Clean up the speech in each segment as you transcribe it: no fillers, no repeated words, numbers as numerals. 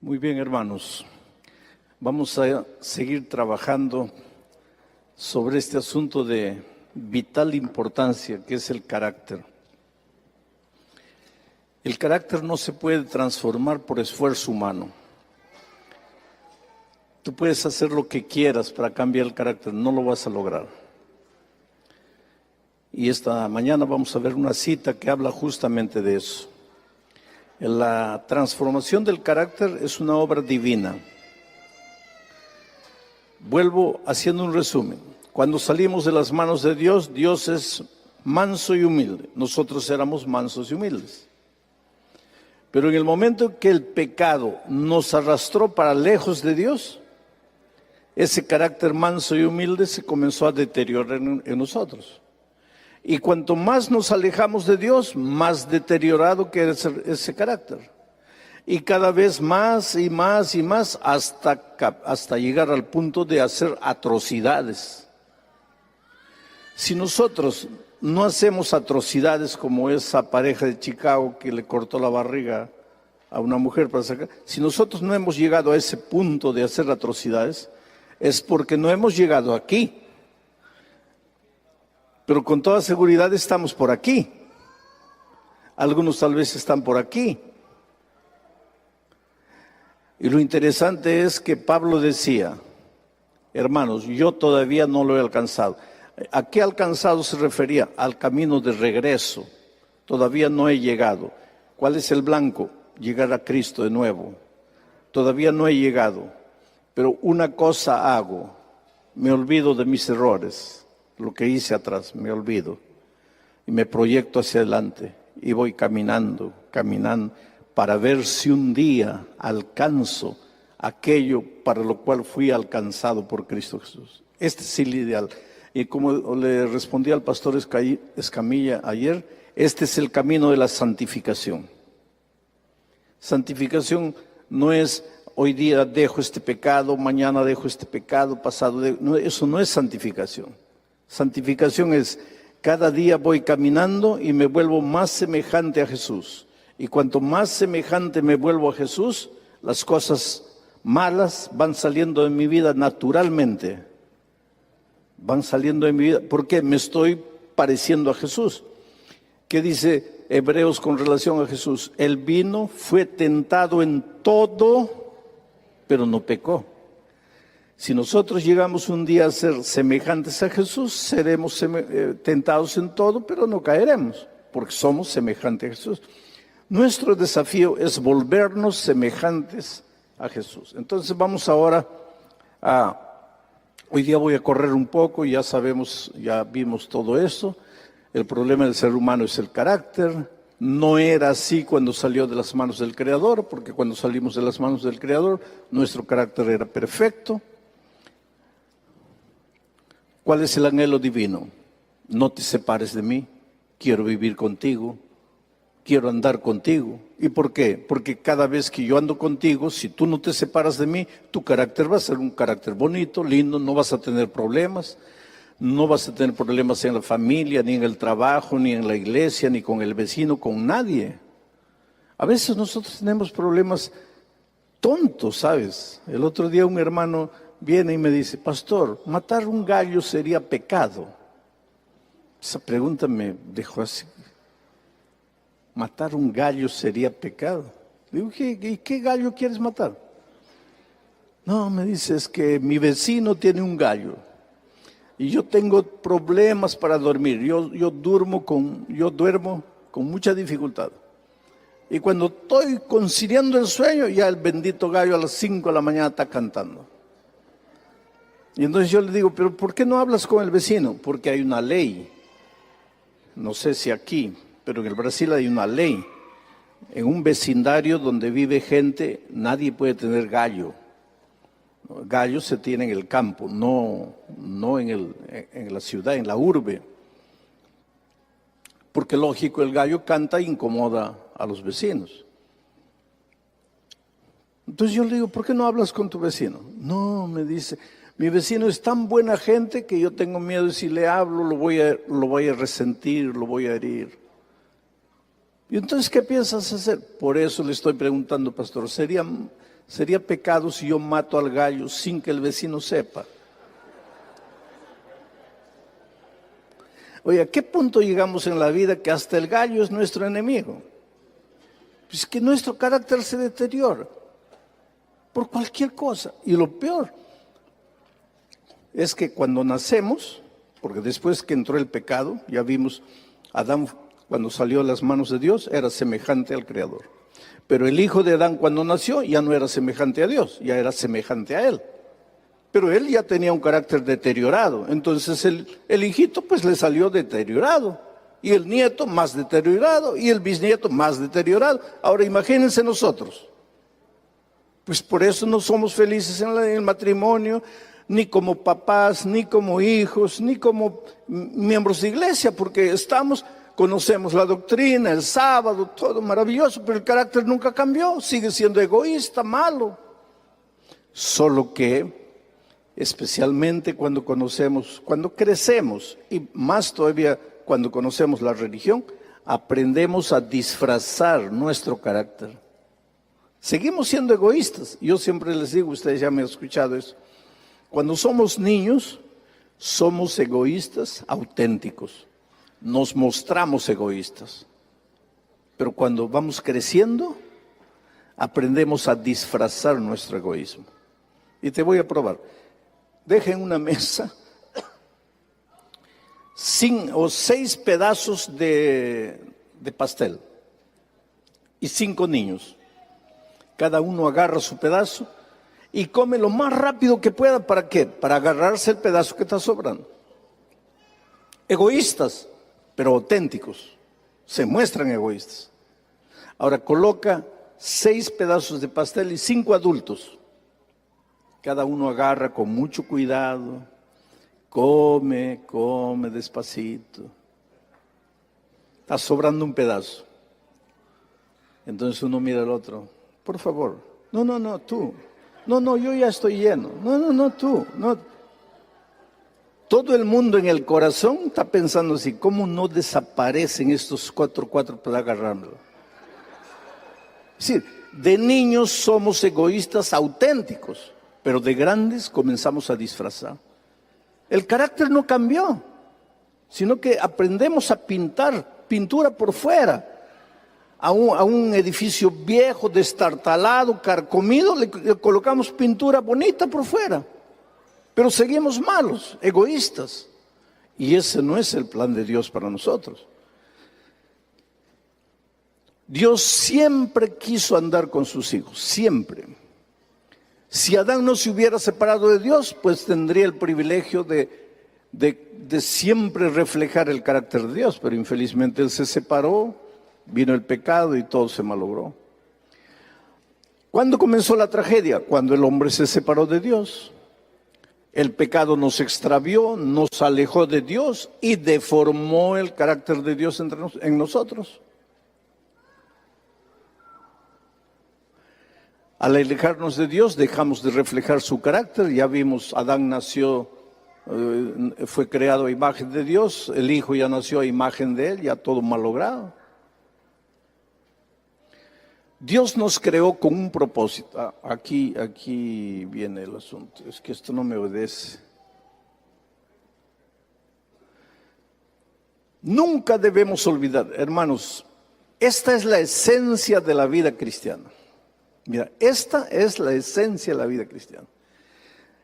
Muy bien, hermanos. Vamos a seguir trabajando sobre este asunto de vital importancia que es el carácter. El carácter no se puede transformar por esfuerzo humano. Tú puedes hacer lo que quieras para cambiar el carácter, no lo vas a lograr. Y esta mañana vamos a ver una cita que habla justamente de eso. La transformación del carácter es una obra divina. Vuelvo haciendo un resumen. Cuando salimos de las manos de Dios, Dios es manso y humilde. Nosotros éramos mansos y humildes. Pero en el momento que el pecado nos arrastró para lejos de Dios, ese carácter manso y humilde se comenzó a deteriorar en nosotros. Y cuanto más nos alejamos de Dios, más deteriorado queda ese carácter. Y cada vez más y más y más hasta llegar al punto de hacer atrocidades. Si nosotros no hacemos atrocidades como esa pareja de Chicago que le cortó la barriga a una mujer para sacar, si nosotros no hemos llegado a ese punto de hacer atrocidades, es porque no hemos llegado aquí. Pero con toda seguridad estamos por aquí. Algunos tal vez están por aquí. Y lo interesante es que Pablo decía, hermanos, yo todavía no lo he alcanzado. ¿A qué alcanzado se refería? Al camino de regreso. Todavía no he llegado. ¿Cuál es el blanco? Llegar a Cristo de nuevo. Todavía no he llegado. Pero una cosa hago, me olvido de mis errores. Lo que hice atrás, me olvido y me proyecto hacia adelante y voy caminando para ver si un día alcanzo aquello para lo cual fui alcanzado por Cristo Jesús. Este es el ideal. Y como le respondí al pastor Escamilla ayer, este es el camino de la santificación. Santificación no es hoy día dejo este pecado, mañana dejo este pecado, pasado no, eso no es santificación. Santificación es, cada día voy caminando y me vuelvo más semejante a Jesús. Y cuanto más semejante me vuelvo a Jesús, las cosas malas van saliendo de mi vida naturalmente. Van saliendo de mi vida porque me estoy pareciendo a Jesús. ¿Qué dice Hebreos con relación a Jesús? Él vino, fue tentado en todo, pero no pecó. Si nosotros llegamos un día a ser semejantes a Jesús, seremos tentados en todo, pero no caeremos, porque somos semejantes a Jesús. Nuestro desafío es volvernos semejantes a Jesús. Entonces vamos ahora hoy día voy a correr un poco, ya sabemos, ya vimos todo eso. El problema del ser humano es el carácter. No era así cuando salió de las manos del Creador, porque cuando salimos de las manos del Creador, nuestro carácter era perfecto. ¿Cuál es el anhelo divino? No te separes de mí, quiero vivir contigo, quiero andar contigo. ¿Y por qué? Porque cada vez que yo ando contigo, si tú no te separas de mí, tu carácter va a ser un carácter bonito, lindo, no vas a tener problemas. No vas a tener problemas en la familia, ni en el trabajo, ni en la iglesia, ni con el vecino, con nadie. A veces nosotros tenemos problemas tontos, ¿sabes? El otro día un hermano viene y me dice, pastor, ¿matar un gallo sería pecado? Esa pregunta me dejó así. ¿Matar un gallo sería pecado? Digo, ¿y qué gallo quieres matar? No, me dice, es que mi vecino tiene un gallo y yo tengo problemas para dormir. Yo duermo con mucha dificultad. Y cuando estoy conciliando el sueño, ya el bendito gallo a las 5 de la mañana está cantando. Y entonces yo le digo, pero ¿por qué no hablas con el vecino? Porque hay una ley, no sé si aquí, pero en el Brasil hay una ley. En un vecindario donde vive gente, nadie puede tener gallo. Gallo se tiene en el campo, no en la ciudad, en la urbe. Porque lógico, el gallo canta e incomoda a los vecinos. Entonces yo le digo, ¿por qué no hablas con tu vecino? No, me dice, mi vecino es tan buena gente que yo tengo miedo de si le hablo, lo voy a resentir, lo voy a herir. Y entonces, ¿qué piensas hacer? Por eso le estoy preguntando, pastor, Sería pecado si yo mato al gallo sin que el vecino sepa. Oye, ¿a qué punto llegamos en la vida que hasta el gallo es nuestro enemigo? Pues que nuestro carácter se deteriora por cualquier cosa. Y lo peor es que cuando nacemos, porque después que entró el pecado, ya vimos, Adán cuando salió de las manos de Dios era semejante al Creador. Pero el hijo de Adán cuando nació ya no era semejante a Dios, ya era semejante a él. Pero él ya tenía un carácter deteriorado, entonces el hijito pues le salió deteriorado, y el nieto más deteriorado, y el bisnieto más deteriorado. Ahora imagínense nosotros, pues por eso no somos felices en el matrimonio, ni como papás, ni como hijos, ni como miembros de iglesia, porque conocemos la doctrina, el sábado, todo maravilloso, pero el carácter nunca cambió, sigue siendo egoísta, malo. Solo que especialmente cuando crecemos, y más todavía cuando conocemos la religión, aprendemos a disfrazar nuestro carácter. Seguimos siendo egoístas. Yo siempre les digo, ustedes ya me han escuchado eso, cuando somos niños, somos egoístas auténticos, nos mostramos egoístas, pero cuando vamos creciendo, aprendemos a disfrazar nuestro egoísmo. Y te voy a probar. Deja en una mesa 5 o 6 pedazos de pastel y 5 niños. Cada uno agarra su pedazo y come lo más rápido que pueda. ¿Para qué? Para agarrarse el pedazo que está sobrando. Egoístas, pero auténticos. Se muestran egoístas. Ahora coloca 6 pedazos de pastel y 5 adultos. Cada uno agarra con mucho cuidado, come despacito. Está sobrando un pedazo. Entonces uno mira al otro, por favor, no, tú. No, yo ya estoy lleno. No, tú. No. Todo el mundo en el corazón está pensando así, ¿cómo no desaparecen estos cuatro para agarrármelo? Es decir, de niños somos egoístas auténticos, pero de grandes comenzamos a disfrazar. El carácter no cambió, sino que aprendemos a pintura por fuera. A un edificio viejo, destartalado, carcomido, le colocamos pintura bonita por fuera. Pero seguimos malos, egoístas. Y ese no es el plan de Dios para nosotros. Dios siempre quiso andar con sus hijos, siempre. Si Adán no se hubiera separado de Dios, pues tendría el privilegio de siempre reflejar el carácter de Dios, pero infelizmente él se separó, vino el pecado y todo se malogró. ¿Cuándo comenzó la tragedia? Cuando el hombre se separó de Dios. El pecado nos extravió, nos alejó de Dios y deformó el carácter de Dios en nosotros. Al alejarnos de Dios, dejamos de reflejar su carácter. Ya vimos, Adán nació, fue creado a imagen de Dios, el Hijo ya nació a imagen de Él, ya todo malogrado. Dios nos creó con un propósito. Aquí viene el asunto, es que esto no me obedece. Nunca debemos olvidar, hermanos, esta es la esencia de la vida cristiana. Mira, esta es la esencia de la vida cristiana.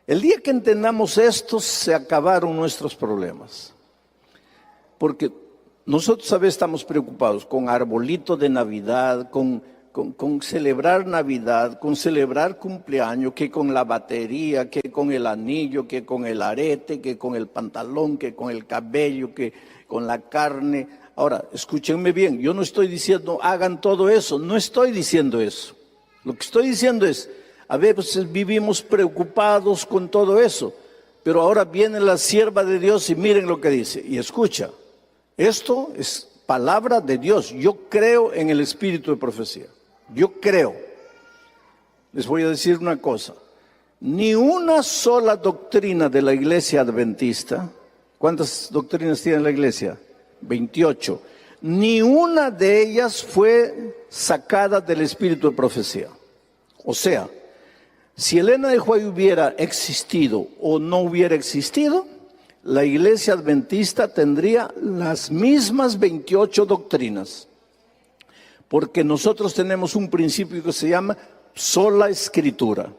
El día que entendamos esto, se acabaron nuestros problemas. Porque nosotros a veces estamos preocupados con arbolito de Navidad, con celebrar Navidad, con celebrar cumpleaños, que con la batería, que con el anillo, que con el arete, que con el pantalón, que con el cabello, que con la carne. Ahora, escúchenme bien, yo no estoy diciendo hagan todo eso, no estoy diciendo eso. Lo que estoy diciendo es, a veces vivimos preocupados con todo eso, pero ahora viene la sierva de Dios y miren lo que dice, y escucha, esto es palabra de Dios, yo creo en el espíritu de profecía, yo creo. Les voy a decir una cosa, ni una sola doctrina de la iglesia adventista, ¿cuántas doctrinas tiene la iglesia? 28. Ni una de ellas fue sacada del espíritu de profecía. O sea, Si Elena de White hubiera existido o no hubiera existido, la Iglesia Adventista tendría las mismas 28 doctrinas. Porque nosotros tenemos un principio que se llama sola escritura.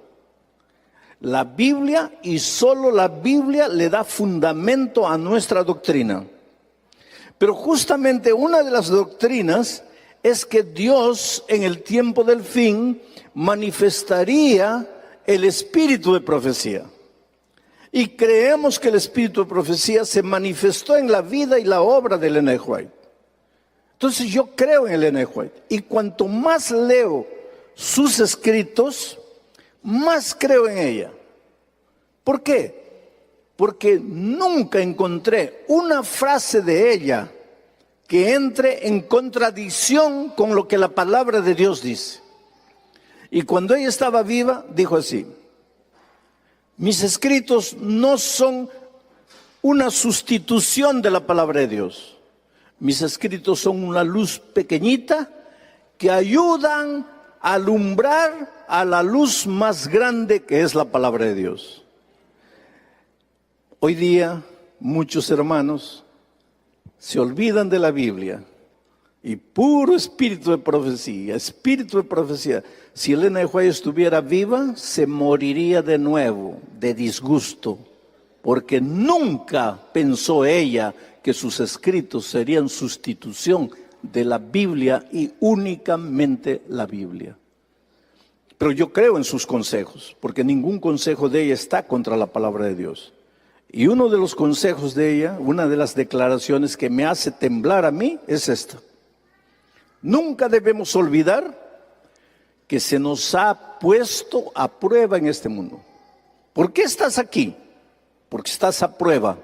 La Biblia y solo la Biblia le da fundamento a nuestra doctrina. Pero justamente una de las doctrinas es que Dios en el tiempo del fin manifestaría el espíritu de profecía. Y creemos que el espíritu de profecía se manifestó en la vida y la obra de Elena de White. Entonces yo creo en Elena de White. Y cuanto más leo sus escritos, más creo en ella. ¿Por qué? Porque nunca encontré una frase de ella que entre en contradicción con lo que la palabra de Dios dice. Y cuando ella estaba viva, dijo así: mis escritos no son una sustitución de la palabra de Dios. Mis escritos son una luz pequeñita que ayudan a alumbrar a la luz más grande que es la palabra de Dios. Hoy día muchos hermanos se olvidan de la Biblia y puro espíritu de profecía, espíritu de profecía. Si Elena de White estuviera viva, se moriría de nuevo, de disgusto, porque nunca pensó ella que sus escritos serían sustitución de la Biblia y únicamente la Biblia. Pero yo creo en sus consejos, porque ningún consejo de ella está contra la palabra de Dios. Y uno de los consejos de ella, una de las declaraciones que me hace temblar a mí, es esta: nunca debemos olvidar que se nos ha puesto a prueba en este mundo. ¿Por qué estás aquí? Porque estás a prueba.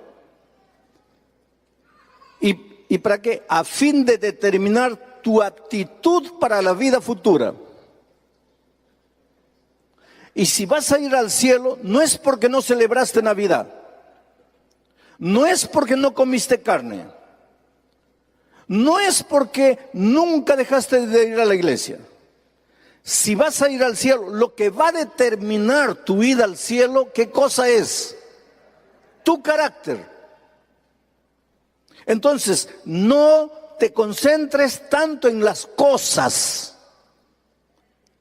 ¿Y para qué? A fin de determinar tu actitud para la vida futura. Y si vas a ir al cielo, no es porque no celebraste Navidad, no es porque no comiste carne, no es porque nunca dejaste de ir a la iglesia. Si vas a ir al cielo, lo que va a determinar tu ida al cielo, ¿qué cosa es? Tu carácter. Entonces, no te concentres tanto en las cosas.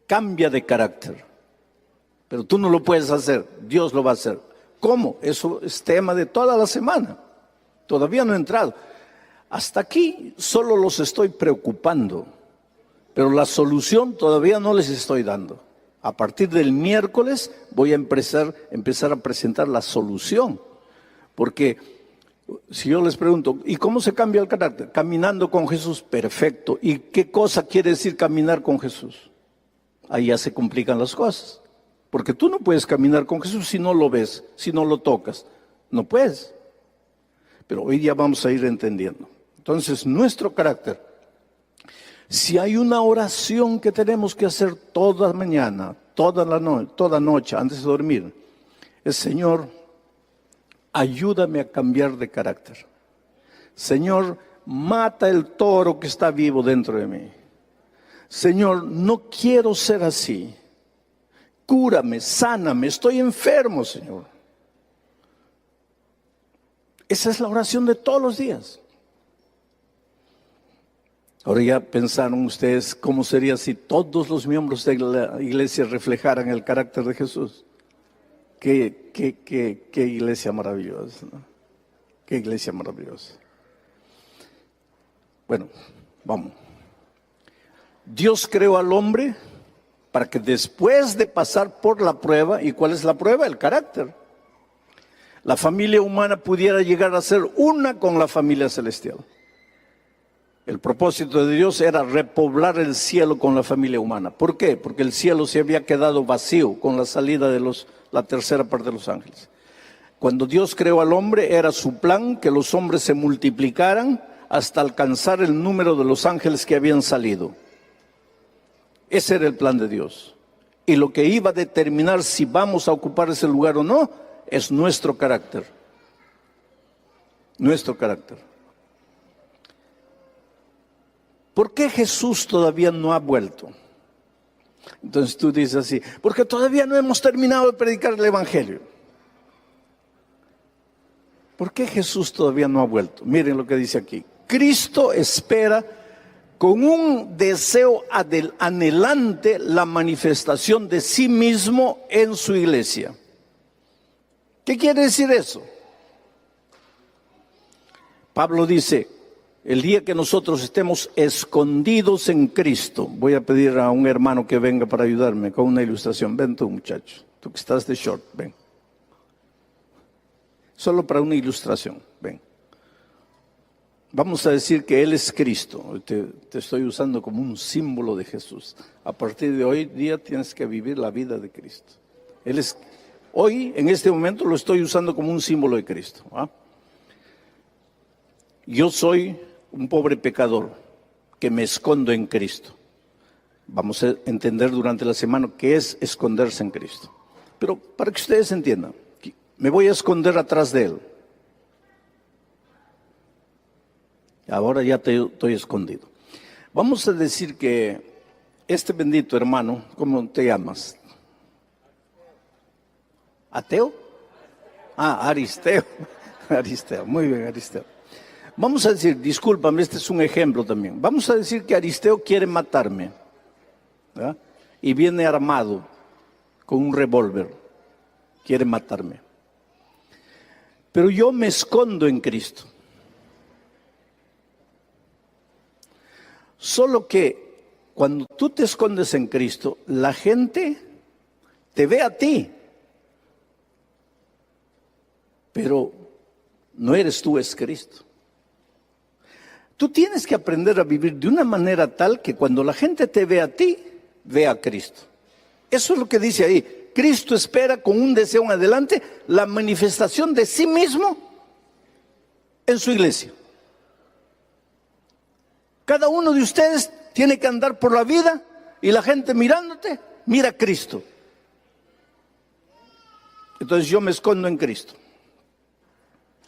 Cambia de carácter. Pero tú no lo puedes hacer, Dios lo va a hacer. ¿Cómo? Eso es tema de toda la semana. Todavía no he entrado. Hasta aquí solo los estoy preocupando, pero la solución todavía no les estoy dando. A partir del miércoles voy a empezar a presentar la solución. Porque si yo les pregunto, ¿y cómo se cambia el carácter? Caminando con Jesús, perfecto. ¿Y qué cosa quiere decir caminar con Jesús? Ahí ya se complican las cosas. Porque tú no puedes caminar con Jesús si no lo ves, si no lo tocas. No puedes. Pero hoy ya vamos a ir entendiendo. Entonces, nuestro carácter. Si hay una oración que tenemos que hacer toda mañana, toda noche, antes de dormir, es: Señor, ayúdame a cambiar de carácter. Señor, mata el toro que está vivo dentro de mí. Señor, no quiero ser así. Cúrame, sáname, estoy enfermo, Señor. Esa es la oración de todos los días. Ahora ya pensaron ustedes cómo sería si todos los miembros de la iglesia reflejaran el carácter de Jesús. Qué iglesia maravillosa, ¿no? Qué iglesia maravillosa. Bueno, vamos. Dios creó al hombre para que después de pasar por la prueba, ¿y cuál es la prueba? El carácter. La familia humana pudiera llegar a ser una con la familia celestial. El propósito de Dios era repoblar el cielo con la familia humana. ¿Por qué? Porque el cielo se había quedado vacío con la salida de la tercera parte de los ángeles. Cuando Dios creó al hombre, era su plan que los hombres se multiplicaran hasta alcanzar el número de los ángeles que habían salido. Ese era el plan de Dios. Y lo que iba a determinar si vamos a ocupar ese lugar o no, es nuestro carácter. Nuestro carácter. ¿Por qué Jesús todavía no ha vuelto? Entonces tú dices así, porque todavía no hemos terminado de predicar el Evangelio. ¿Por qué Jesús todavía no ha vuelto? Miren lo que dice aquí. Cristo espera con un deseo anhelante la manifestación de sí mismo en su iglesia. ¿Qué quiere decir eso? Pablo dice, el día que nosotros estemos escondidos en Cristo, voy a pedir a un hermano que venga para ayudarme con una ilustración. Ven tú, muchacho, tú que estás de short, ven. Solo para una ilustración, ven. Vamos a decir que Él es Cristo. Te estoy usando como un símbolo de Jesús. A partir de hoy día tienes que vivir la vida de Cristo. Él es, hoy, en este momento, lo estoy usando como un símbolo de Cristo. ¿Ah? Yo soy un pobre pecador que me escondo en Cristo. Vamos a entender durante la semana qué es esconderse en Cristo. Pero para que ustedes entiendan, me voy a esconder atrás de Él. Ahora ya estoy escondido. Vamos a decir que este bendito hermano, ¿cómo te llamas? ¿Ateo? Ah, Aristeo. Aristeo, muy bien, Aristeo. Vamos a decir, discúlpame, este es un ejemplo también. Vamos a decir que Aristeo quiere matarme, ¿verdad? Y viene armado con un revólver, quiere matarme. Pero yo me escondo en Cristo. Solo que cuando tú te escondes en Cristo, la gente te ve a ti. Pero no eres tú, es Cristo. Tú tienes que aprender a vivir de una manera tal que cuando la gente te ve a ti, ve a Cristo. Eso es lo que dice ahí. Cristo espera con un deseo en adelante la manifestación de sí mismo en su iglesia. Cada uno de ustedes tiene que andar por la vida y la gente mirándote, mira a Cristo. Entonces yo me escondo en Cristo.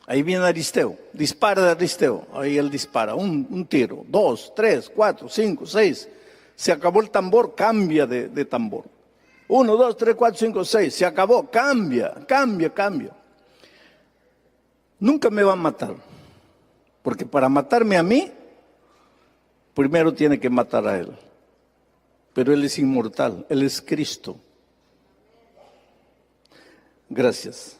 Ahí viene Aristeo, dispara de Aristeo, ahí él dispara, un tiro, 2, 3, 4, 5, 6. Se acabó el tambor, cambia de tambor. 1, 2, 3, 4, 5, 6, se acabó, cambia. Nunca me va a matar, porque para matarme a mí, primero tiene que matar a Él. Pero Él es inmortal, Él es Cristo. Gracias.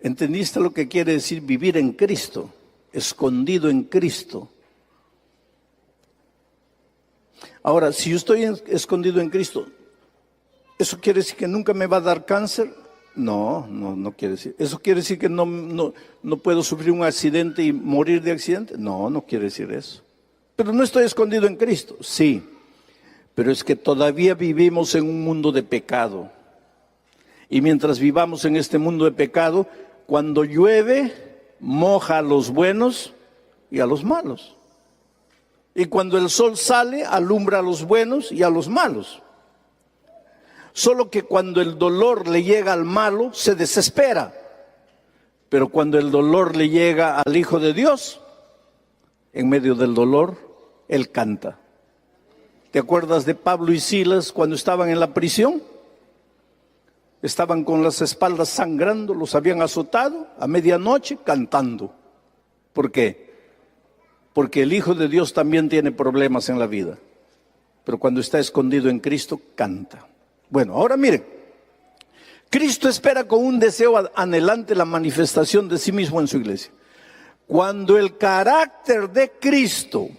¿Entendiste lo que quiere decir vivir en Cristo? Escondido en Cristo. Ahora, si yo estoy escondido en Cristo, ¿eso quiere decir que nunca me va a dar cáncer? No quiere decir. ¿Eso quiere decir que no puedo sufrir un accidente y morir de accidente? No quiere decir eso. Pero no estoy escondido en Cristo. Sí, pero es que todavía vivimos en un mundo de pecado. Y mientras vivamos en este mundo de pecado, cuando llueve, moja a los buenos y a los malos. Y cuando el sol sale, alumbra a los buenos y a los malos. Solo que cuando el dolor le llega al malo, se desespera. Pero cuando el dolor le llega al Hijo de Dios, en medio del dolor, Él canta. ¿Te acuerdas de Pablo y Silas cuando estaban en la prisión? Estaban con las espaldas sangrando, los habían azotado a medianoche cantando. ¿Por qué? Porque el Hijo de Dios también tiene problemas en la vida. Pero cuando está escondido en Cristo, canta. Bueno, ahora miren. Cristo espera con un deseo anhelante la manifestación de sí mismo en su iglesia. Cuando el carácter de Cristo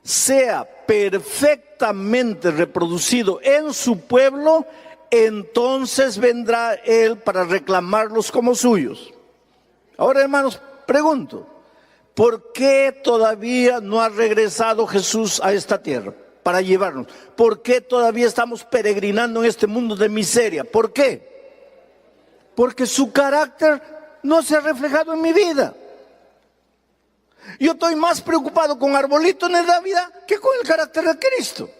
sea perfectamente reproducido en su pueblo, entonces vendrá Él para reclamarlos como suyos. Ahora, hermanos, pregunto, ¿por qué todavía no ha regresado Jesús a esta tierra para llevarnos? ¿Por qué todavía estamos peregrinando en este mundo de miseria? ¿Por qué? Porque su carácter no se ha reflejado en mi vida. Yo estoy más preocupado con arbolitos de Navidad que con el carácter de Cristo.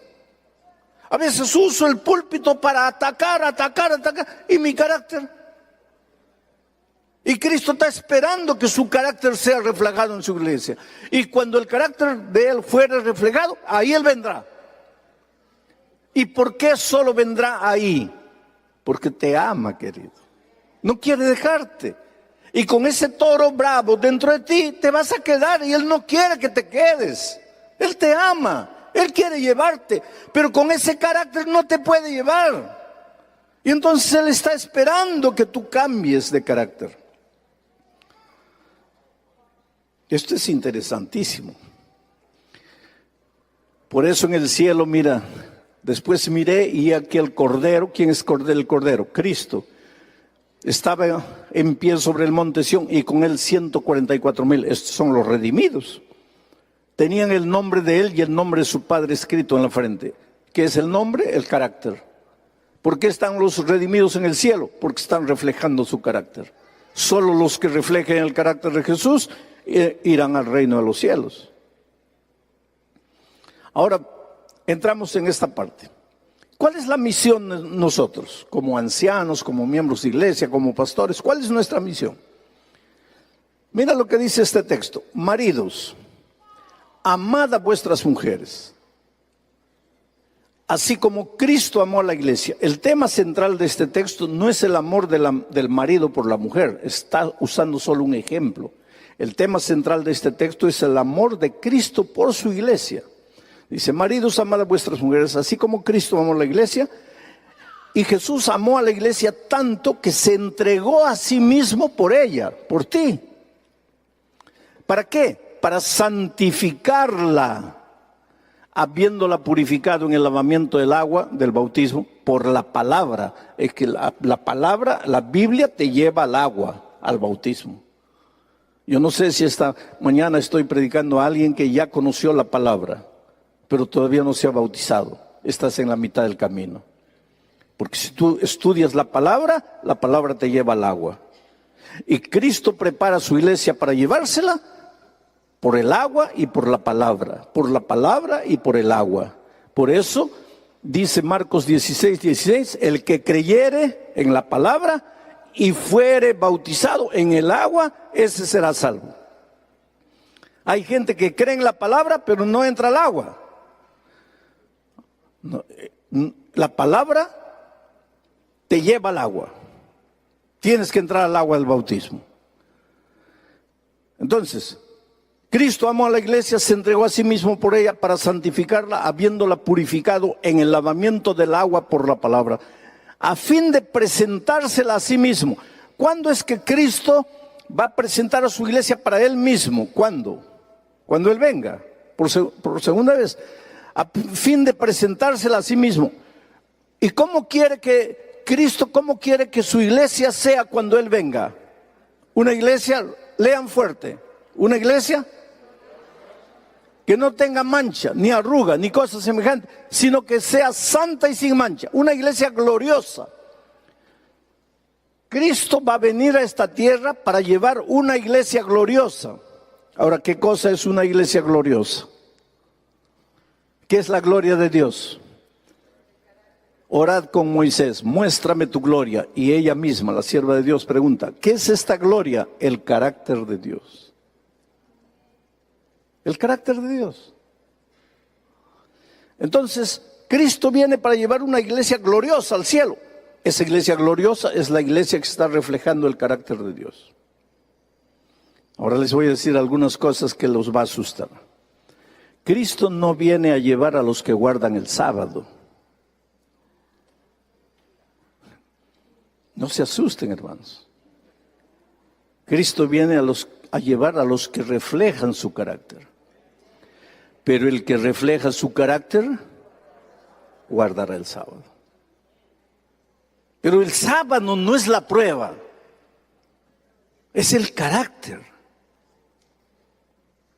A veces uso el púlpito para atacar, y mi carácter. Y Cristo está esperando que su carácter sea reflejado en su iglesia. Y cuando el carácter de Él fuere reflejado, ahí Él vendrá. ¿Y por qué solo vendrá ahí? Porque te ama, querido. No quiere dejarte. Y con ese toro bravo dentro de ti te vas a quedar y Él no quiere que te quedes. Él te ama, Él quiere llevarte, pero con ese carácter no te puede llevar. Y entonces Él está esperando que tú cambies de carácter. Esto es interesantísimo. Por eso en el cielo, mira, después miré y aquí el Cordero. ¿Quién es el Cordero? Cristo. Estaba en pie sobre el monte Sión y con él 144,000. Estos son los redimidos. Tenían el nombre de él y el nombre de su Padre escrito en la frente. ¿Qué es el nombre? El carácter. ¿Por qué están los redimidos en el cielo? Porque están reflejando su carácter. Solo los que reflejen el carácter de Jesús irán al reino de los cielos. Ahora, entramos en esta parte. ¿Cuál es la misión de nosotros, como ancianos, como miembros de iglesia, como pastores? ¿Cuál es nuestra misión? Mira lo que dice este texto. Maridos, amad a vuestras mujeres, así como Cristo amó a la iglesia. El tema central de este texto no es el amor del marido por la mujer. Está usando solo un ejemplo. El tema central de este texto es el amor de Cristo por su iglesia. Dice, maridos, amad a vuestras mujeres, así como Cristo amó a la iglesia. Y Jesús amó a la iglesia tanto que se entregó a sí mismo por ella, por ti. ¿Para qué? Para santificarla, habiéndola purificado en el lavamiento del agua, del bautismo, por la palabra. Es que la palabra, la Biblia te lleva al agua, al bautismo. Yo no sé si esta mañana estoy predicando a alguien que ya conoció la palabra, pero todavía no se ha bautizado. Estás en la mitad del camino. Porque si tú estudias la palabra te lleva al agua. Y Cristo prepara su iglesia para llevársela por el agua y por la palabra y por el agua. Por eso dice Marcos 16:16, el que creyere en la palabra y fuere bautizado en el agua, ese será salvo. Hay gente que cree en la palabra pero no entra al agua. No, la palabra te lleva al agua. Tienes que entrar al agua del bautismo. Entonces, Cristo amó a la iglesia, se entregó a sí mismo por ella para santificarla, habiéndola purificado en el lavamiento del agua por la palabra, a fin de presentársela a sí mismo. ¿Cuándo es que Cristo va a presentar a su iglesia para Él mismo? ¿Cuándo? Cuando Él venga, por segunda vez. A fin de presentársela a sí mismo. ¿Y cómo quiere que Cristo, cómo quiere que su iglesia sea cuando Él venga? Una iglesia, lean fuerte, una iglesia que no tenga mancha, ni arruga, ni cosa semejante, sino que sea santa y sin mancha. Una iglesia gloriosa. Cristo va a venir a esta tierra para llevar una iglesia gloriosa. Ahora, ¿qué cosa es una iglesia gloriosa? ¿Qué es la gloria de Dios? Orad con Moisés, muéstrame tu gloria. Y ella misma, la sierva de Dios, pregunta, ¿qué es esta gloria? El carácter de Dios. El carácter de Dios. Entonces, Cristo viene para llevar una iglesia gloriosa al cielo. Esa iglesia gloriosa es la iglesia que está reflejando el carácter de Dios. Ahora les voy a decir algunas cosas que los va a asustar. Cristo no viene a llevar a los que guardan el sábado. No se asusten, hermanos. Cristo viene a llevar a los que reflejan su carácter. Pero el que refleja su carácter, guardará el sábado. Pero el sábado no es la prueba, es el carácter.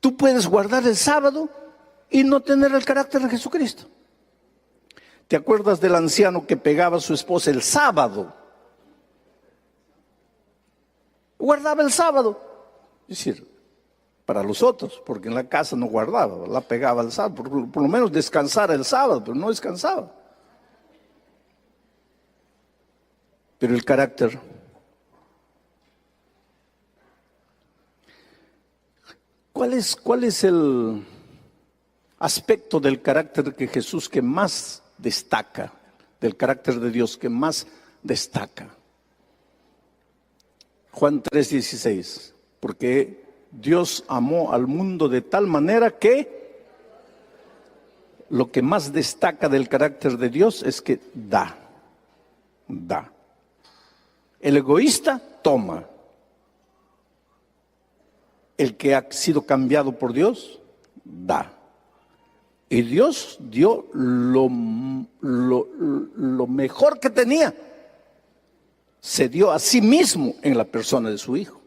Tú puedes guardar el sábado y no tener el carácter de Jesucristo. ¿Te acuerdas del anciano que pegaba a su esposa el sábado? Guardaba el sábado. Es decir, para los otros, porque en la casa no guardaba, la pegaba el sábado, por lo menos descansara el sábado, pero no descansaba. Pero el carácter. ¿Cuál es el aspecto del carácter que Jesús que más destaca, del carácter de Dios que más destaca. Juan 3:16, porque Dios amó al mundo de tal manera que lo que más destaca del carácter de Dios es que da. El egoísta toma. El que ha sido cambiado por Dios, da. Y Dios dio lo mejor que tenía. Se dio a sí mismo en la persona de su Hijo.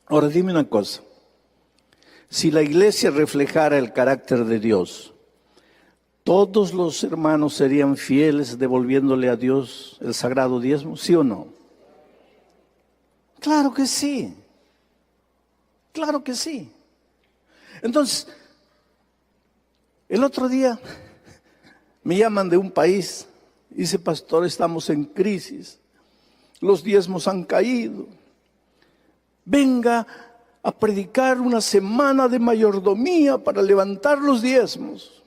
Ahora dime una cosa. Si la iglesia reflejara el carácter de Dios, ¿todos los hermanos serían fieles devolviéndole a Dios el sagrado diezmo? ¿Sí o no? Claro que sí. Claro que sí. Entonces, el otro día me llaman de un país, dice, pastor, estamos en crisis, los diezmos han caído, venga a predicar una semana de mayordomía para levantar los diezmos.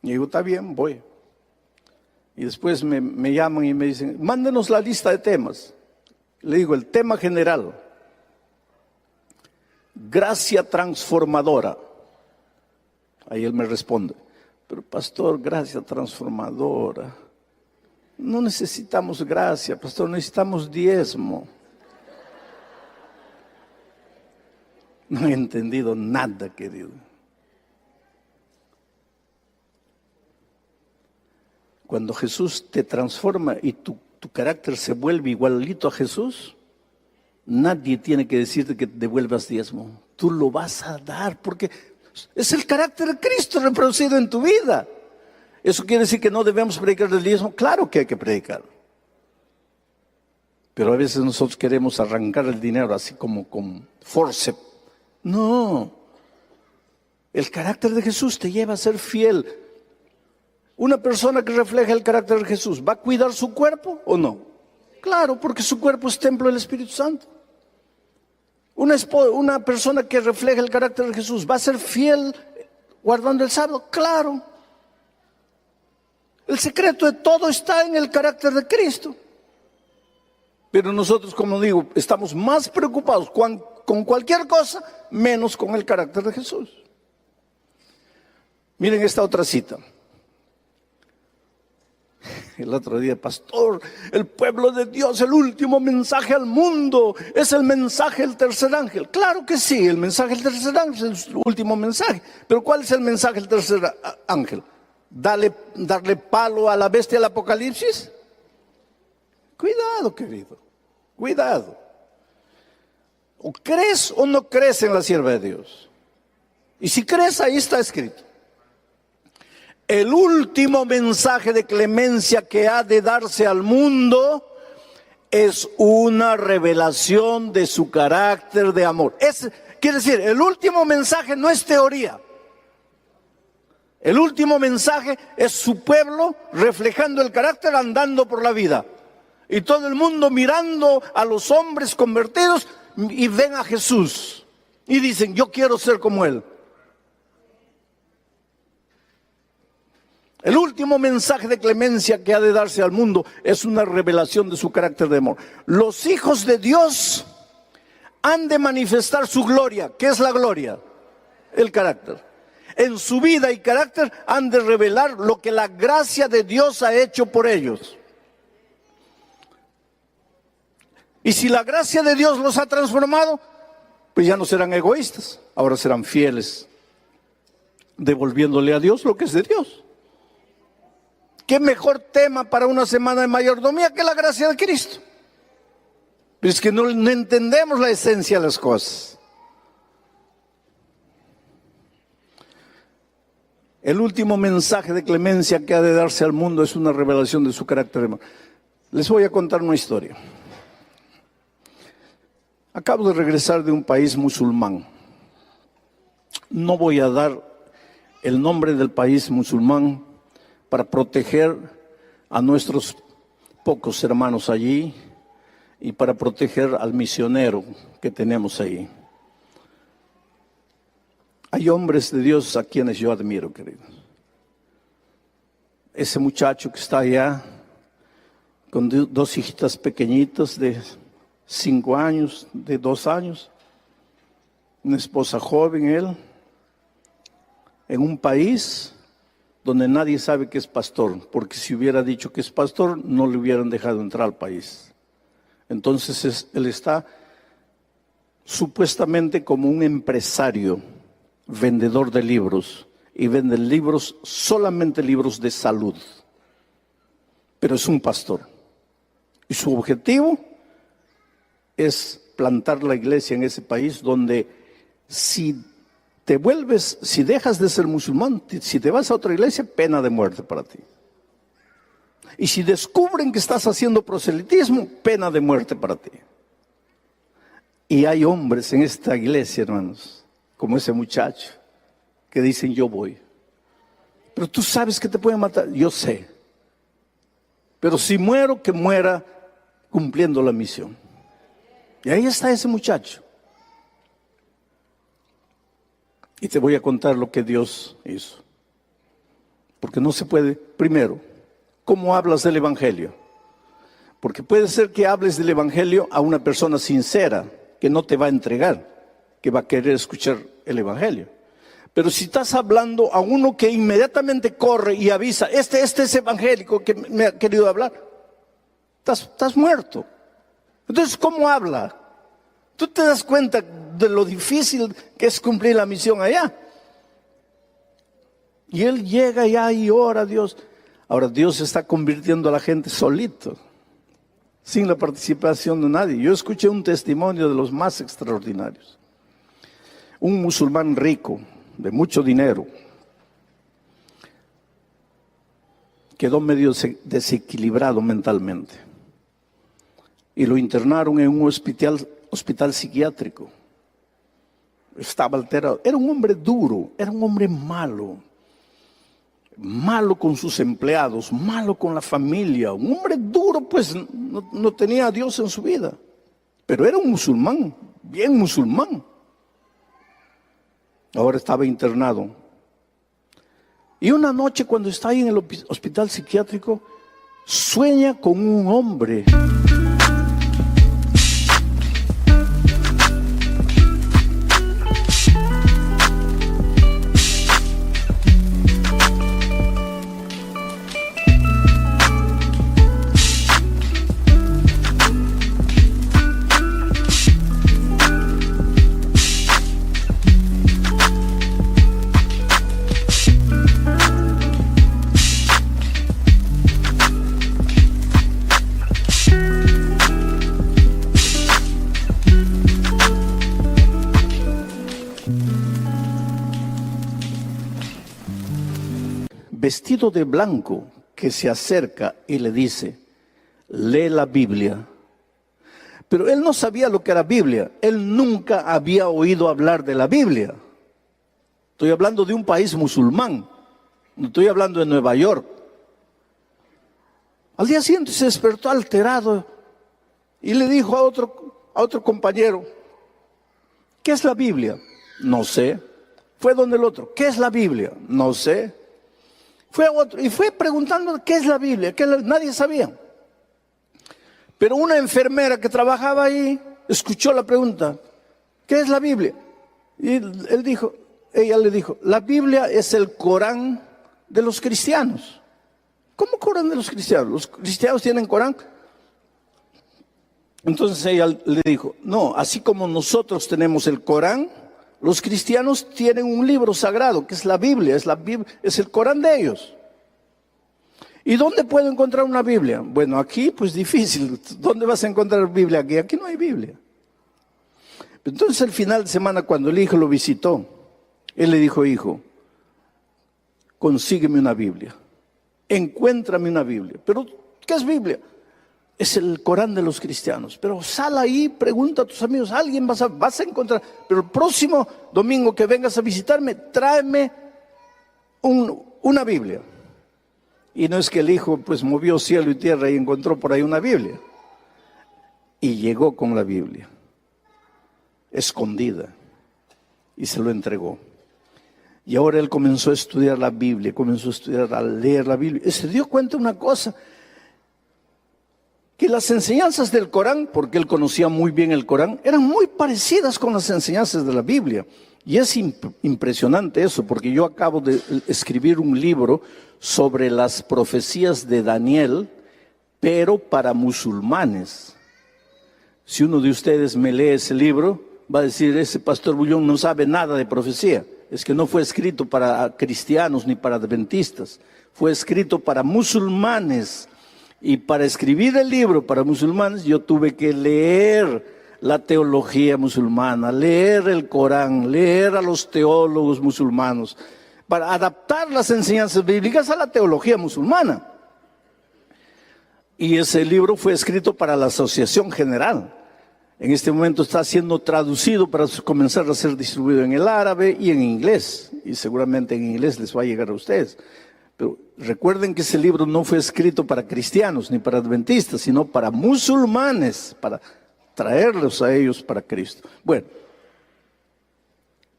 Y digo, está bien, voy. Y después me llaman y me dicen, mándenos la lista de temas. Le digo, el tema general, gracia transformadora. Ahí él me responde, pero pastor, gracia transformadora. No necesitamos gracia, pastor, necesitamos diezmo. No he entendido nada, querido. Cuando Jesús te transforma y tu carácter se vuelve igualito a Jesús, nadie tiene que decirte que devuelvas diezmo. Tú lo vas a dar porque es el carácter de Cristo reproducido en tu vida. ¿Eso quiere decir que no debemos predicar el diezmo? Claro que hay que predicar. Pero a veces nosotros queremos arrancar el dinero así como con forceps. No. El carácter de Jesús te lleva a ser fiel. Una persona que refleja el carácter de Jesús, ¿va a cuidar su cuerpo o no? Claro, porque su cuerpo es templo del Espíritu Santo. Una persona que refleja el carácter de Jesús, ¿va a ser fiel guardando el sábado? Claro. El secreto de todo está en el carácter de Cristo. Pero nosotros, como digo, estamos más preocupados con cualquier cosa, menos con el carácter de Jesús. Miren esta otra cita. El otro día, pastor, el pueblo de Dios, el último mensaje al mundo, es el mensaje del tercer ángel. Claro que sí, el mensaje del tercer ángel es el último mensaje. Pero ¿cuál es el mensaje del tercer ángel? ¿Darle palo a la bestia del Apocalipsis? Cuidado, querido, cuidado. O crees o no crees en la sierva de Dios. Y si crees, ahí está escrito. El último mensaje de clemencia que ha de darse al mundo es una revelación de su carácter de amor. Quiere decir, el último mensaje no es teoría. El último mensaje es su pueblo reflejando el carácter, andando por la vida. Y todo el mundo mirando a los hombres convertidos y ven a Jesús. Y dicen, yo quiero ser como Él. El último mensaje de clemencia que ha de darse al mundo es una revelación de su carácter de amor. Los hijos de Dios han de manifestar su gloria. ¿Qué es la gloria? El carácter. En su vida y carácter han de revelar lo que la gracia de Dios ha hecho por ellos. Y si la gracia de Dios los ha transformado, pues ya no serán egoístas, ahora serán fieles, devolviéndole a Dios lo que es de Dios. ¿Qué mejor tema para una semana de mayordomía que la gracia de Cristo? Pero es que no entendemos la esencia de las cosas. El último mensaje de clemencia que ha de darse al mundo es una revelación de su carácter. Les voy a contar una historia. Acabo de regresar de un país musulmán. No voy a dar el nombre del país musulmán para proteger a nuestros pocos hermanos allí y para proteger al misionero que tenemos ahí. Hay hombres de Dios a quienes yo admiro, queridos. ese muchacho que está allá, con dos hijitas pequeñitas de 5 años, de 2 años, una esposa joven él, en un país donde nadie sabe que es pastor, porque si hubiera dicho que es pastor, no le hubieran dejado entrar al país. Entonces él está supuestamente como un empresario, vendedor de libros, y vende libros, solamente libros de salud, pero es un pastor. Y su objetivo es plantar la iglesia en ese país donde si dejas de ser musulmán, si te vas a otra iglesia, pena de muerte para ti. Y si descubren que estás haciendo proselitismo, pena de muerte para ti. Y hay hombres en esta iglesia, hermanos, como ese muchacho, que dicen yo voy. Pero tú sabes que te pueden matar. Yo sé. Pero si muero, que muera cumpliendo la misión. Y ahí está ese muchacho. Y te voy a contar lo que Dios hizo. Porque no se puede, primero, ¿cómo hablas del Evangelio? Porque puede ser que hables del Evangelio a una persona sincera, que no te va a entregar, que va a querer escuchar el Evangelio. Pero si estás hablando a uno que inmediatamente corre y avisa, este es evangélico que me ha querido hablar, estás muerto. Entonces, ¿cómo habla? ¿Tú te das cuenta de lo difícil que es cumplir la misión allá? Y él llega allá y ora a Dios. Ahora Dios está convirtiendo a la gente solito, sin la participación de nadie. Yo escuché un testimonio de los más extraordinarios. Un musulmán rico, de mucho dinero, quedó medio desequilibrado mentalmente y lo internaron en un hospital psiquiátrico. Estaba alterado. Era un hombre duro, era un hombre malo con sus empleados, malo con la familia, un hombre duro, pues no tenía a Dios en su vida, pero era un musulmán, bien musulmán. Ahora estaba internado. Y una noche, cuando está ahí en el hospital psiquiátrico, sueña con un hombre. Vestido de blanco, que se acerca y le dice, lee la Biblia. Pero él no sabía lo que era Biblia, él nunca había oído hablar de la Biblia. Estoy hablando de un país musulmán, no estoy hablando de Nueva York. Al día siguiente se despertó alterado y le dijo a otro compañero, ¿qué es la Biblia? No sé. Fue donde el otro, ¿qué es la Biblia? No sé. Fue a otro y fue preguntando qué es la Biblia, nadie sabía. Pero una enfermera que trabajaba ahí escuchó la pregunta, ¿qué es la Biblia? Y ella le dijo, la Biblia es el Corán de los cristianos. ¿Cómo Corán de los cristianos? ¿Los cristianos tienen Corán? Entonces ella le dijo, no, así como nosotros tenemos el Corán, los cristianos tienen un libro sagrado, que es la Biblia, es el Corán de ellos. ¿Y dónde puedo encontrar una Biblia? Bueno, aquí pues difícil. ¿Dónde vas a encontrar Biblia aquí? Aquí no hay Biblia. Entonces el final de semana, cuando el hijo lo visitó, él le dijo, hijo, consígueme una Biblia. Encuéntrame una Biblia. ¿Pero qué es Biblia? Es el Corán de los cristianos. Pero sal ahí, pregunta a tus amigos, alguien vas a encontrar. Pero el próximo domingo que vengas a visitarme, tráeme una Biblia. Y no es que el hijo pues movió cielo y tierra y encontró por ahí una Biblia. Y llegó con la Biblia, escondida, y se lo entregó. Y ahora él comenzó a estudiar la Biblia, comenzó a estudiar, a leer la Biblia. Y se dio cuenta de una cosa, que las enseñanzas del Corán, porque él conocía muy bien el Corán, eran muy parecidas con las enseñanzas de la Biblia. Y es impresionante eso, porque yo acabo de escribir un libro sobre las profecías de Daniel, pero para musulmanes. Si uno de ustedes me lee ese libro, va a decir, ese pastor Bullón no sabe nada de profecía. Es que no fue escrito para cristianos ni para adventistas. Fue escrito para musulmanes. Y para escribir el libro para musulmanes, yo tuve que leer la teología musulmana, leer el Corán, leer a los teólogos musulmanos, para adaptar las enseñanzas bíblicas a la teología musulmana. Y ese libro fue escrito para la Asociación General. En este momento está siendo traducido para comenzar a ser distribuido en el árabe y en inglés. Y seguramente en inglés les va a llegar a ustedes. Pero recuerden que ese libro no fue escrito para cristianos ni para adventistas, sino para musulmanes, para traerlos a ellos para Cristo. Bueno,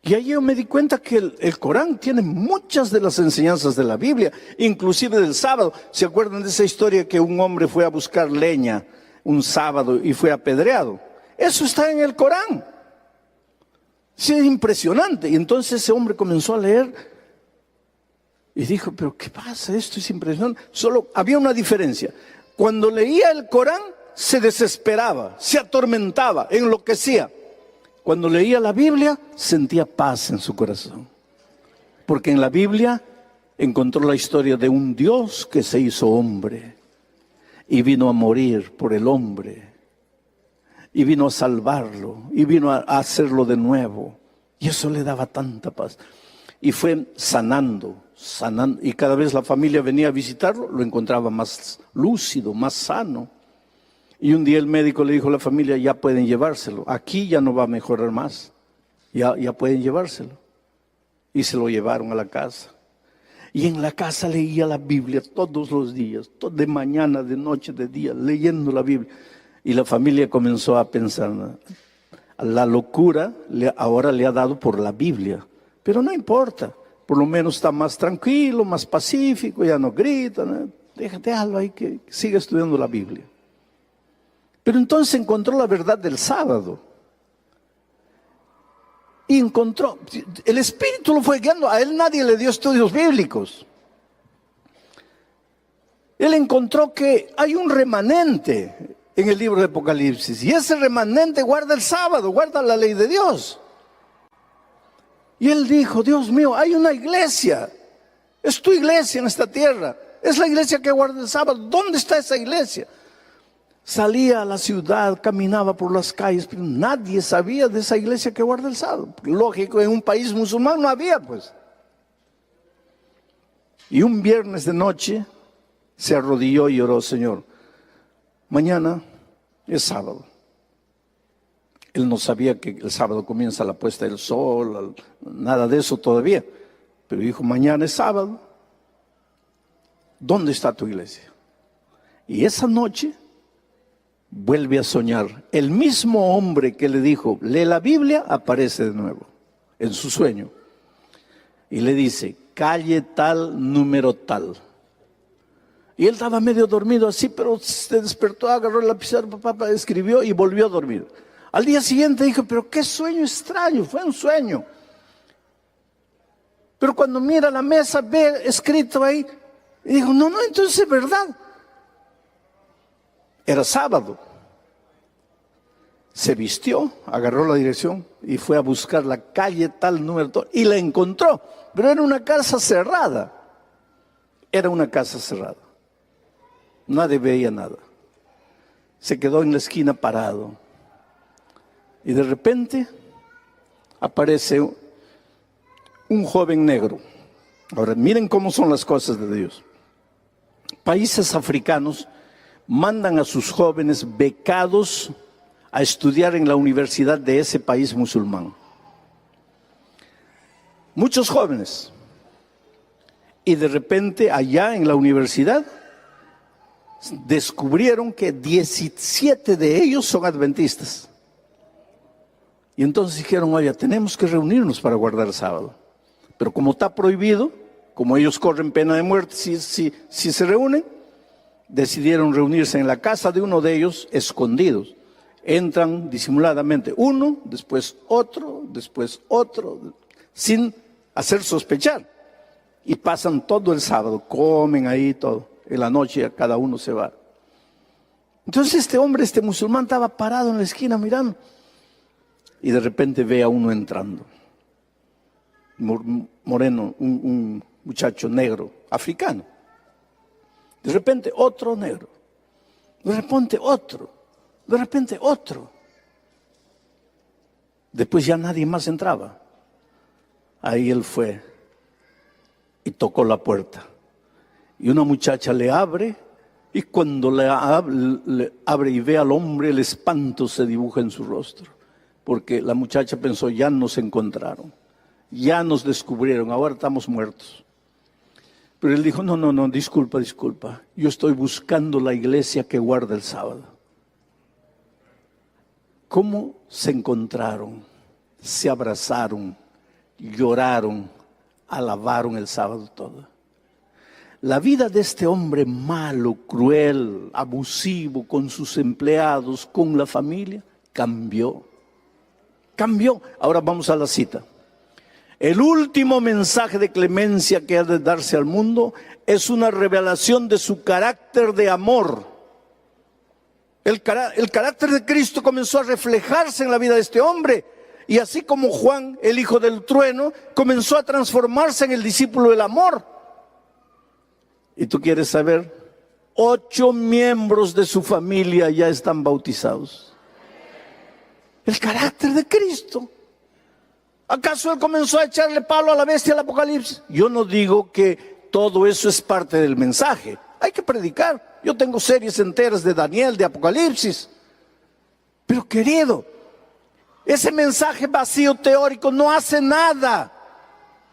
y ahí yo me di cuenta que el Corán tiene muchas de las enseñanzas de la Biblia, inclusive del sábado. ¿Se acuerdan de esa historia que un hombre fue a buscar leña un sábado y fue apedreado? Eso está en el Corán. Sí, es impresionante. Y entonces ese hombre comenzó a leer y dijo, pero ¿qué pasa? Esto es impresionante. Solo había una diferencia. Cuando leía el Corán, se desesperaba, se atormentaba, enloquecía. Cuando leía la Biblia, sentía paz en su corazón. Porque en la Biblia encontró la historia de un Dios que se hizo hombre y vino a morir por el hombre. Y vino a salvarlo, y vino a hacerlo de nuevo. Y eso le daba tanta paz. Y fue sanando. Y cada vez la familia venía a visitarlo, lo encontraba más lúcido, más sano. Y un día el médico le dijo a la familia, ya pueden llevárselo. Aquí ya no va a mejorar más. Ya pueden llevárselo. Y se lo llevaron a la casa. Y en la casa leía la Biblia todos los días, de mañana, de noche, de día, leyendo la Biblia. Y la familia comenzó a pensar, ¿no? La locura ahora le ha dado por la Biblia. Pero no importa, por lo menos está más tranquilo, más pacífico, ya no grita, ¿no? Déjalo ahí que siga estudiando la Biblia. Pero entonces encontró la verdad del sábado. Y encontró, el Espíritu lo fue guiando, a él nadie le dio estudios bíblicos. Él encontró que hay un remanente en el libro de Apocalipsis. Y ese remanente guarda el sábado, guarda la ley de Dios. Y él dijo, Dios mío, hay una iglesia. Es tu iglesia en esta tierra. Es la iglesia que guarda el sábado. ¿Dónde está esa iglesia? Salía a la ciudad, caminaba por las calles, pero nadie sabía de esa iglesia que guarda el sábado. Lógico, en un país musulmán no había, pues. Y un viernes de noche se arrodilló y oró, Señor, mañana es sábado. Él no sabía que el sábado comienza la puesta del sol, nada de eso todavía. Pero dijo, mañana es sábado. ¿Dónde está tu iglesia? Y esa noche vuelve a soñar. El mismo hombre que le dijo, lee la Biblia, aparece de nuevo en su sueño. Y le dice, calle tal, número tal. Y él estaba medio dormido así, pero se despertó, agarró el lapicero, papá, escribió y volvió a dormir. Al día siguiente dijo, pero qué sueño extraño, fue un sueño. Pero cuando mira la mesa, ve escrito ahí, y dijo, no, entonces es verdad. Era sábado. Se vistió, agarró la dirección y fue a buscar la calle tal, número tal, y la encontró. Pero era una casa cerrada. Era una casa cerrada. Nadie veía nada. Se quedó en la esquina parado. Y de repente aparece un joven negro. Ahora, miren cómo son las cosas de Dios. Países africanos mandan a sus jóvenes becados a estudiar en la universidad de ese país musulmán. Muchos jóvenes. Y de repente allá en la universidad descubrieron que 17 de ellos son adventistas. Y entonces dijeron, oye, tenemos que reunirnos para guardar el sábado. Pero como está prohibido, como ellos corren pena de muerte si se reúnen, decidieron reunirse en la casa de uno de ellos escondidos. Entran disimuladamente uno, después otro, sin hacer sospechar. Y pasan todo el sábado, comen ahí todo. En la noche ya cada uno se va. Entonces este musulmán estaba parado en la esquina mirando. Y de repente ve a uno entrando. Moreno, un muchacho negro, africano. De repente otro negro. De repente otro. De repente otro. Después ya nadie más entraba. Ahí él fue y tocó la puerta. Y una muchacha le abre, y cuando le abre y ve al hombre, el espanto se dibuja en su rostro. Porque la muchacha pensó, ya nos encontraron, ya nos descubrieron, ahora estamos muertos. Pero él dijo, no, disculpa, yo estoy buscando la iglesia que guarda el sábado. ¿Cómo se encontraron? Se abrazaron, lloraron, alabaron el sábado todo. La vida de este hombre malo, cruel, abusivo con sus empleados, con la familia, cambió. Ahora vamos a la cita. El último mensaje de clemencia que ha de darse al mundo es una revelación de su carácter de amor. El carácter de Cristo comenzó a reflejarse en la vida de este hombre. Y así como Juan, el hijo del trueno, comenzó a transformarse en el discípulo del amor. ¿Y tú quieres saber? 8 miembros de su familia ya están bautizados. El carácter de Cristo. ¿Acaso él comenzó a echarle palo a la bestia del Apocalipsis? Yo no digo que todo eso es parte del mensaje. Hay que predicar. Yo tengo series enteras de Daniel, de Apocalipsis. Pero querido, ese mensaje vacío teórico no hace nada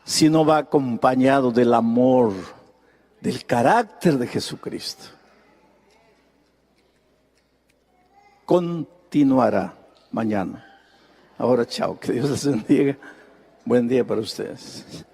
si no va acompañado del amor, del carácter de Jesucristo. Continuará mañana. Ahora, chao, que Dios les bendiga. Buen día para ustedes.